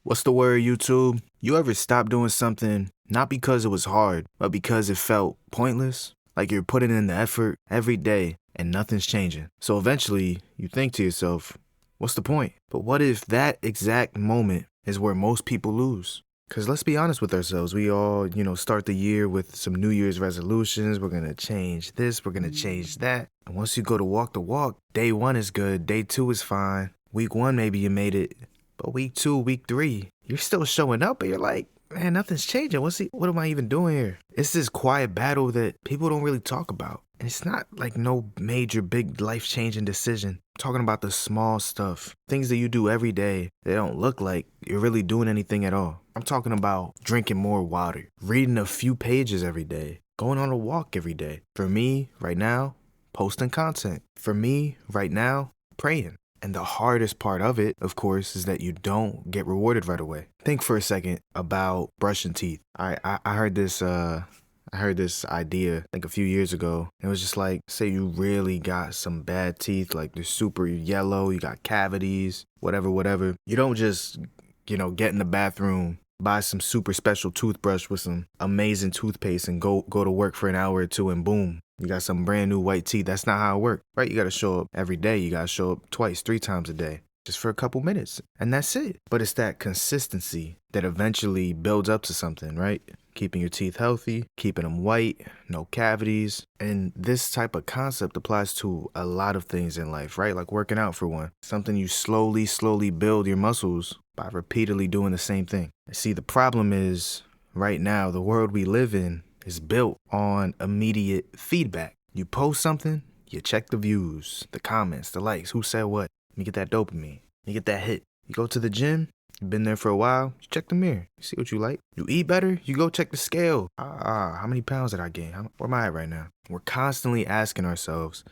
What's the word, YouTube? You ever stop doing something not because it was hard, but because it felt pointless? Like you're putting in the effort every day and nothing's changing. So eventually you think to yourself, what's the point? But what if that exact moment is where most people lose? Because let's be honest with ourselves. We all, start the year with some New Year's resolutions. We're going to change this. We're going to change that. And once you go to walk the walk, day one is good. Day two is fine. Week one, maybe you made it. But week two, week three, you're still showing up, but you're like, man, nothing's changing. What am I even doing here? It's this quiet battle that people don't really talk about. And it's not like no major, big, life-changing decision. I'm talking about the small stuff. Things that you do every day that don't look like you're really doing anything at all. I'm talking about drinking more water, reading a few pages every day, going on a walk every day. For me, right now, posting content. For me, right now, praying. And the hardest part of it, of course, is that you don't get rewarded right away. Think for a second about brushing teeth. I heard this idea, I think a few years ago. It was just like, say you really got some bad teeth, like they're super yellow, you got cavities, whatever. You don't just, get in the bathroom, buy some super special toothbrush with some amazing toothpaste and go to work for an hour or two and boom, you got some brand new white teeth. That's not how it works, right? You got to show up every day. You got to show up twice, 3 times a day, just for a couple minutes. And that's it. But it's that consistency that eventually builds up to something, right? Keeping your teeth healthy, keeping them white, no cavities. And this type of concept applies to a lot of things in life, right? Like working out for one. Something you slowly build your muscles by repeatedly doing the same thing. See, the problem is right now, the world we live in is built on immediate feedback. You post something, you check the views, the comments, the likes, who said what. You get that dopamine, you get that hit. You go to the gym, you've been there for a while, you check the mirror, you see what you like. You eat better, you go check the scale. How many pounds did I gain? Where am I at right now? We're constantly asking ourselves,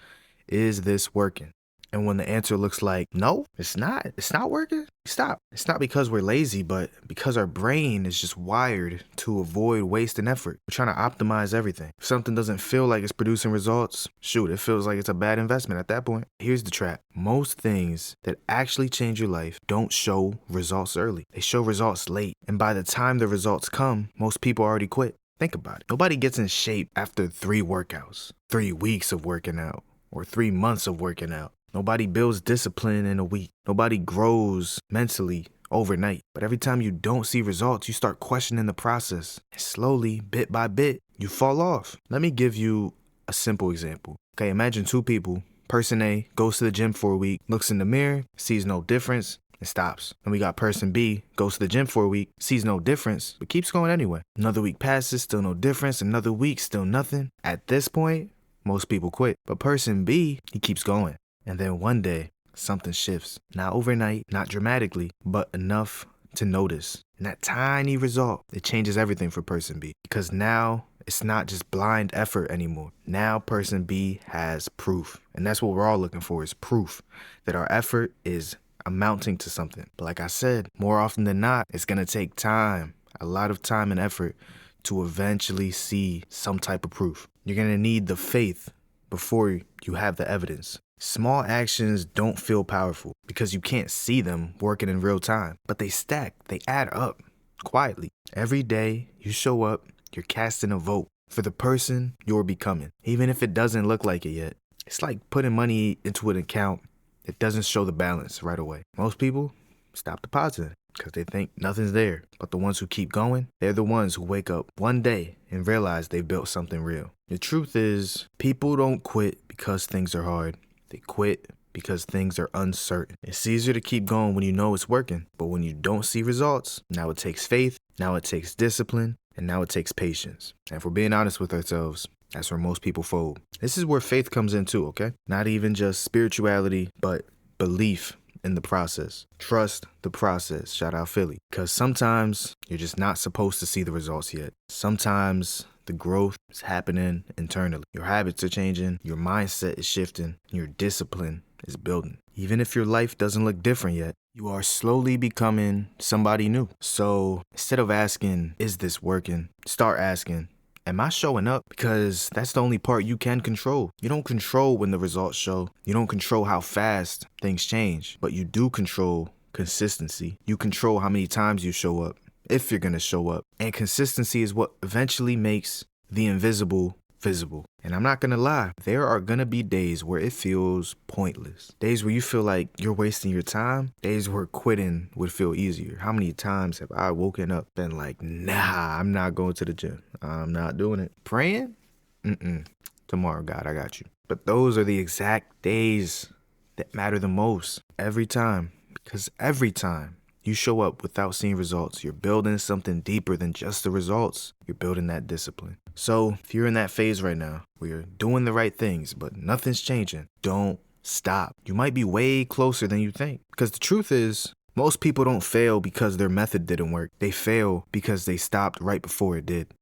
is this working? And when the answer looks like, no, it's not working, stop. It's not because we're lazy, but because our brain is just wired to avoid waste and effort. We're trying to optimize everything. If something doesn't feel like it's producing results, shoot, it feels like it's a bad investment at that point. Here's the trap. Most things that actually change your life don't show results early. They show results late. And by the time the results come, most people already quit. Think about it. Nobody gets in shape after 3 workouts, 3 weeks of working out, or 3 months of working out. Nobody builds discipline in a week. Nobody grows mentally overnight. But every time you don't see results, you start questioning the process. And slowly, bit by bit, you fall off. Let me give you a simple example. Okay, imagine 2 people. Person A goes to the gym for a week, looks in the mirror, sees no difference, and stops. And we got person B, goes to the gym for a week, sees no difference, but keeps going anyway. Another week passes, still no difference. Another week, still nothing. At this point, most people quit. But person B, he keeps going. And then one day, something shifts. Not overnight, not dramatically, but enough to notice. And that tiny result, it changes everything for person B. Because now, it's not just blind effort anymore. Now person B has proof. And that's what we're all looking for, is proof that our effort is amounting to something. But like I said, more often than not, it's going to take time, a lot of time and effort to eventually see some type of proof. You're going to need the faith before you have the evidence. Small actions don't feel powerful because you can't see them working in real time, but they stack, they add up quietly. Every day you show up, you're casting a vote for the person you're becoming, even if it doesn't look like it yet. It's like putting money into an account that doesn't show the balance right away. Most people stop depositing because they think nothing's there, but the ones who keep going, they're the ones who wake up one day and realize they built something real. The truth is, people don't quit because things are hard. They quit because things are uncertain. It's easier to keep going when you know it's working, but when you don't see results, now it takes faith, now it takes discipline, and now it takes patience. And if we're being honest with ourselves, that's where most people fold. This is where faith comes in too, okay? Not even just spirituality, but belief in the process. Trust the process. Shout out Philly. Because sometimes you're just not supposed to see the results yet. Sometimes the growth is happening internally. Your habits are changing, your mindset is shifting, your discipline is building. Even if your life doesn't look different yet, you are slowly becoming somebody new. So instead of asking, is this working? Start asking, am I showing up? Because that's the only part you can control. You don't control when the results show. You don't control how fast things change, but you do control consistency. You control how many times you show up, if you're gonna show up. And consistency is what eventually makes the invisible visible. And I'm not gonna lie, there are gonna be days where it feels pointless. Days where you feel like you're wasting your time. Days where quitting would feel easier. How many times have I woken up and like, nah, I'm not going to the gym. I'm not doing it. Praying? Tomorrow, God, I got you. But those are the exact days that matter the most. Every time. Because every time you show up without seeing results, you're building something deeper than just the results. You're building that discipline. So if you're in that phase right now where you're doing the right things, but nothing's changing, don't stop. You might be way closer than you think. Because the truth is, most people don't fail because their method didn't work. They fail because they stopped right before it did.